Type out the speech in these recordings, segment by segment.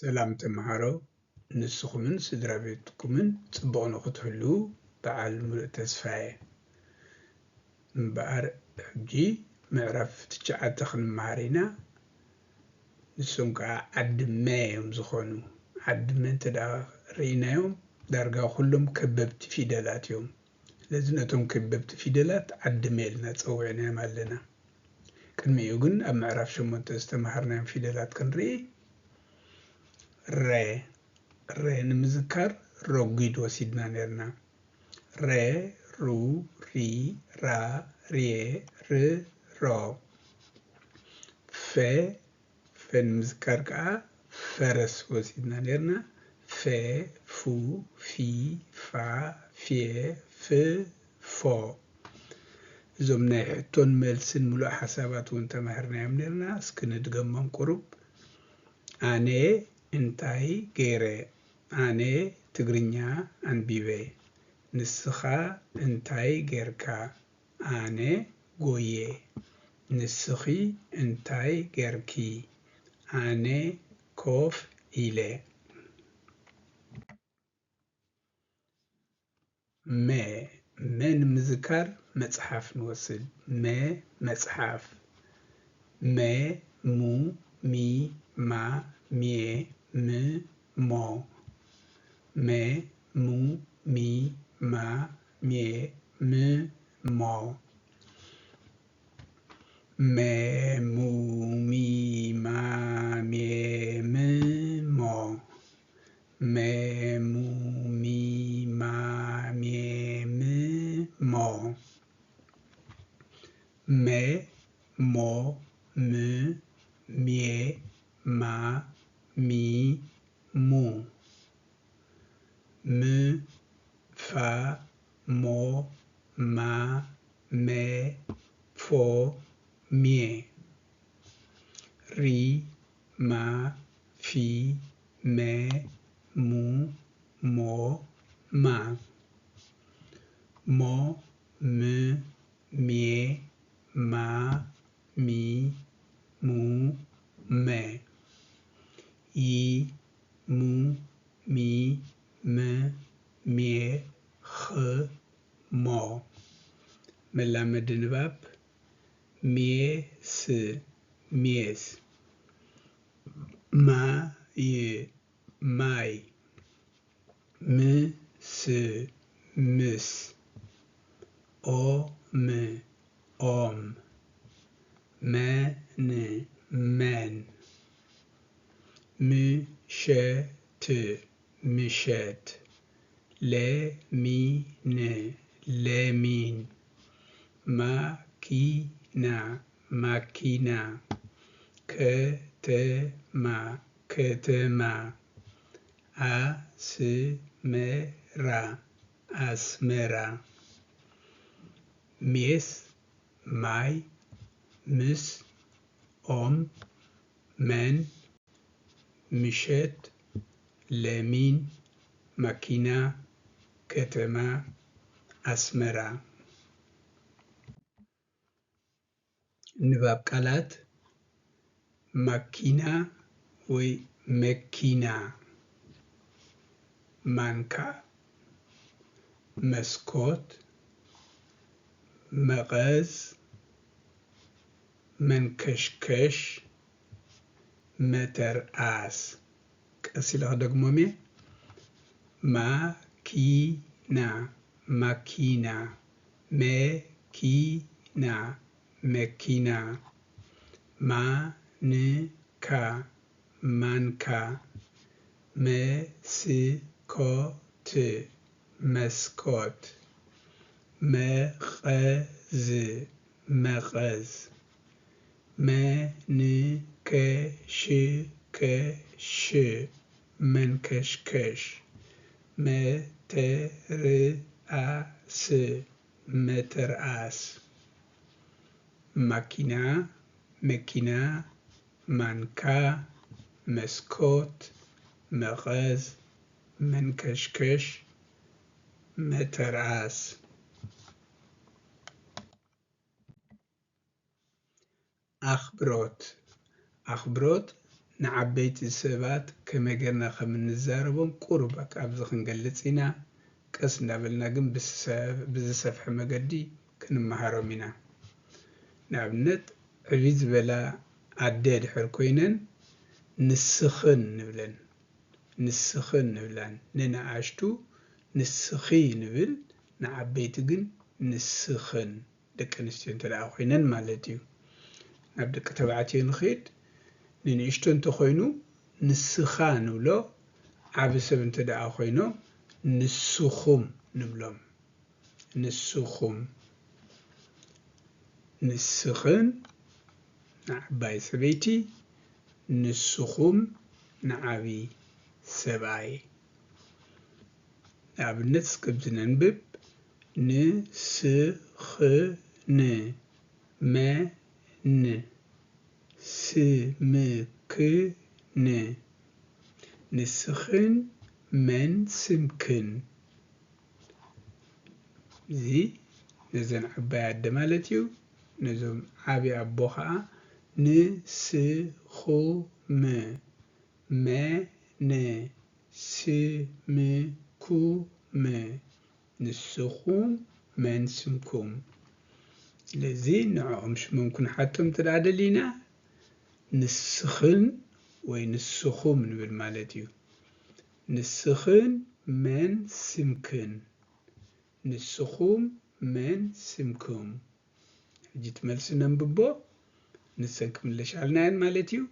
ሰላም ተመሃሮ ንስኹምን ስድራቤትኩምን ጽቡቕ ንኽትህሉ በዓል ሙሉእ ተስፋየ እምበኣር ሕጂ ምዕራፍ 9 ክንመሃር ኢና ንሶም ከዓ ዓድመ እዮም ዝኾኑ ዓድመ እንተደኣ ርኢናዮም ዳርጋ ኩሎም ከበብቲ ፊደላት እዮም ስለዚ ነቶም ከበብቲ ፊደላት ዓድመ ኢልና ፀዊዕናዮም ኣለና ቅድሚኡ ግን ኣብ ምዕራፍ 8 ዝተምሃርናዮም ፊደላት ክንርኢ ረ ንምዝካር ረጒድ ወሲድና ነርና ረ ሩ ሪ ራ ርየ ር ሮ ፈ ንምዝካር ከዓ ፈረስ ወሲድና ነርና ፈ ፉ ፊ ፋ ፍየ ፍ ፎ እዞም ናይ ሕቶን መልስን ሙሉእ ሓሳባት እውን ተማሂርናዮም ነርና እስኪ ንድገሞም ቁሩብ ኣነ እንታይ ገይረ ኣነ ትግርኛ አንቢበ ንስኻ እንታይ ጌርካ ኣነ ጎየ ንስኺ እንታይ ጌርኪ ኣነ ኮፍ ኢለ መ ንምዝካር መጽሓፍ ንወስድ መ መጽሓፍ መ ሙ ሚ ማ ሚየ ም ሞ መ ሙ ሚ ማ ሚየ ም ሞ መ ሙ ሚ ማ ሚየ ም ሞ መ ሙ ሚ ማ ሚየ ም ሞ መ ሞ ም ሚየ ማ ሚ ሙ ም ፋ ሞ ማ መ ፎ ሚየ ሪ ማ ፊ መ ሙ ሞ ማ ሞ ም ሚየ ማ ሚ ሙ መ ይ ሙ ሚ መ ሚየ ኽ ሞ መላመድ ንባብ ሜስ ሜስ ማይ ማይ ምስ ምስ ኦም ኦም መን መን ምሸት ምሸት ለሚን ለሚን ማኪና ማኪና ከተማ ከተማ አስመራ አስመራ ሜስ ማይ ምስ ኦም መን ምሸት ለሚን ማኪና ከተማ አስመራ ንባብ ቃላት ማኪና ወይ መኪና ማንካ መስኮት መቐዝ መንከሽከሽ መተርኣስ ቀሲለ ደግሞሜ ማኪና ማኪና መኪና መኪና ማንካ ማንካ መስኮት መስኮት መቐዝ መቐዝ መንከሽከሽ መንከሽከሽ መተርኣስ መተርኣስ ማኪና መኪና ማንካ መስኮት መቐዝ መንከሽከሽ መተርኣስ ኣኽብሮት ንዓበይቲ ሰባት ከመይ ጌርና ከም እንዛረቦም ቁርበ ኣብዚ ክንገልጽ ኢና ቀስ እንዳበልና ግን ብዝሰፍሐ መገዲ ክንመሃሮም ኢና ንኣብነት ዕብይ ዝበላ ኣደ ድሕር ኮይነን ንስኽን ንብለን ንስኽን ንብላን ንንኣሽቱ ንስኺ ንብል ንዓበይቲ ግን ንስኽን ደቂ ኣንስትዮ እንተደኣ ኮይነን ማለት እዩ ናብ ደቂ ተባዕትዮ ንኸይድ ንንእሽቶ እንተኮይኑ ንስኻ ንብሎ ዓብ ሰብ እንተደኣ ኮይኑ ንስኹም ንብሎም ንስኹም ንስኽን ንዓባይ ሰበይቲ ንስኹም ንዓብይ ሰብኣይ ንኣብነት እስከብዚ ነንብብ ንስኽን መን ስምክን ንስኽን መን ስምክን እዚ ነዘን ዓባይ ኣደ ማለት እዩ ነዞም ዓብይ ኣቦ ከዓ ንስኹም መን ስምኩም ንስኹም መን ስምኩም ስለዚ ንዕኦም ሽሞም ክንሓቶም እንተደኣ ደሊና ንስኽን ወይ ንስኹም ንብል ማለት እዩ ንስኽን መን ስምክን ንስኹም መን ስምኩም ሕጂ እቲ መልሲ ነንብቦ ንሰን ክምለሻልናየን ማለት እዩ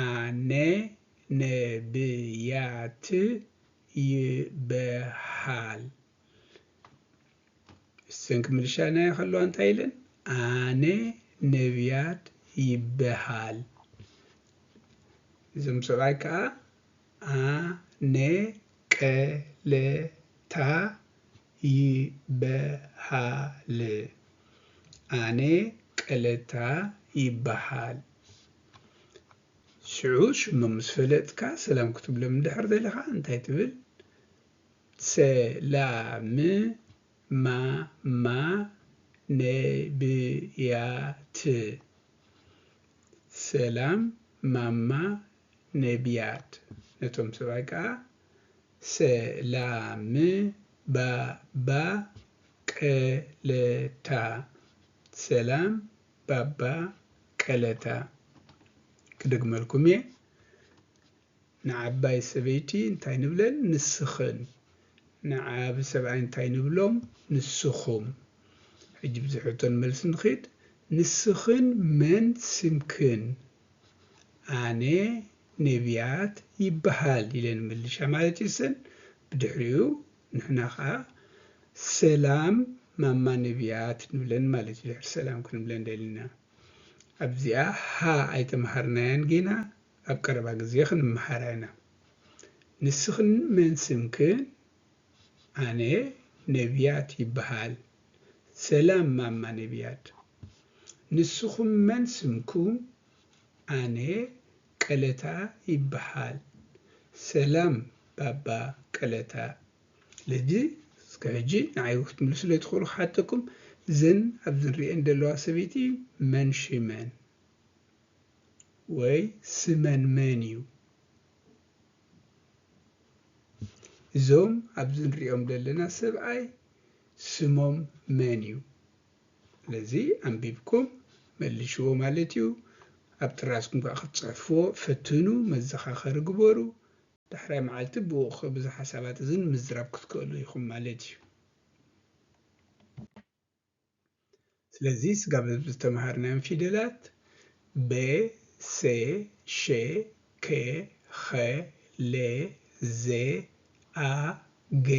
ኣነ ነብያት ይበሃል እሰን ክምልሻልናየ ከለዋ እንታይ ኢለን ኣነ ነብያት ይበሃል እዞም ሰብኣይ ከዓ ኣነ ቀለታ ይበሃል ኣነ ቀለታ ይበሃል ሽዑ ሽሞም ምስ ፈለጥካ ሰላም ክትብሎም እንድሕር ዘለኻ እንታይ ትብል ሰላም ማማ ነብያት ሰላም ማማ ነብያት ነቶም ሰብኣይ ከዓ ሰላም ባባ ቀለታ ሰላም ባባ ቀለታ ክደግመልኩም እየ ንዓባይ ሰበይቲ እንታይ ንብለን ንስኽን ንዓብ ሰብኣይ እንታይ ንብሎም ንስኹም ሕጂ ብዝሕቶን መልሲ ንኸይድ ንስኽን መን ስምክን ኣነ ነብያት ይበሃል ኢለን ምልሻ ማለት ይሰን ብድሕሪኡ ንሕና ከዓ ሰላም ማማ ነብያት ንብለን ማለት እዩ ድሕሪ ሰላም ክንብለን ደሊና ኣብዚኣ ሃ ኣይተምሃርናያን ጌና ኣብ ቀረባ ግዜ ክንመሃራ ኢና ንስኽን መን ስምክን ኣነ ነብያት ይበሃል ሰላም ማማ ነብያት ንስኹም መን ስምኩም ኣነ ቀለታ ይበሃል ሰላም ባባ ቀለታ ለጂ እስከ ሕጂ ንዓይ ክትምልሱ ለትኽእሉ ክሓተኩም እዘን ኣብዚ ንሪአን ዘለዋ ሰበይቲ መን ሽመን ወይ ስመን መን እዩ እዞም ኣብዚ ንሪኦም ዘለና ሰብኣይ ስሞም መን እዩ ስለዚ ኣንቢብኩም መልሽዎ ማለት እዩ ኣብ ጥራስኩም ከዓ ክትፅሕፍዎ ፈትኑ መዘኻኸሪ ግበሩ ዳሕራይ መዓልቲ ብኡኽ ብዙ ሓሳባት እዝን ምዝራብ ክትክእሉ ኢኹም ማለት እዩ ስለዚ ስጋብ ዝተምሃርናዮም ፊደላት ቤ ሴ ሼ ኬ ኸ ሌ ዜ አ ጌ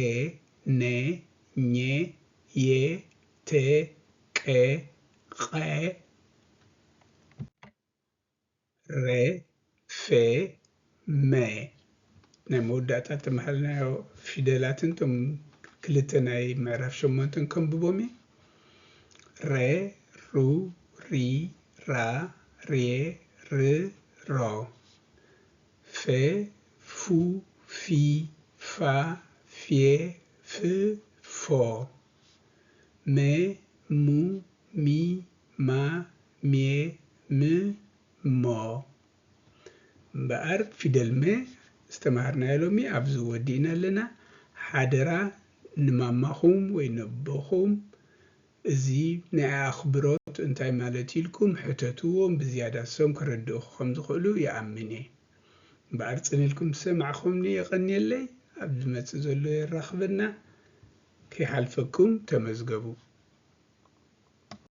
ኔ ኜ ዬ ቴ ቀ ቐ ሬ ፌ መ ናይ መወዳእታ ተምሃርናዮ ፊደላትን ቶም ክልተ ናይ ምዕራፍ 8 ከንብቦም እየ ሬ ሩ ሪ ራ ሬ ር ሮ ፌ ፉ ፊ ፋ ፌ ፍ ፎ ሜ ሙ ሚ ማ ሜ ም ሞ እምበኣር ፊደል መ ዝተምሃርናዮ ሎሚ ኣብዚ ወዲእና ኣለና ሓደራ ንማማኹም ወይ ነቦኹም እዚ ናይ ኣኽብሮት እንታይ ማለት ኢልኩም ሕተትዎም ብዝያዳ ንሶም ክረድኡ ከም ዝኽእሉ ይኣምን እየ እምበኣር ፅኒኢልኩም ሰማዕኹምኒ የቐኒየለይ ኣብ ዝመፅእ ዘሎ የራኽበና ከይሓልፈኩም ተመዝገቡ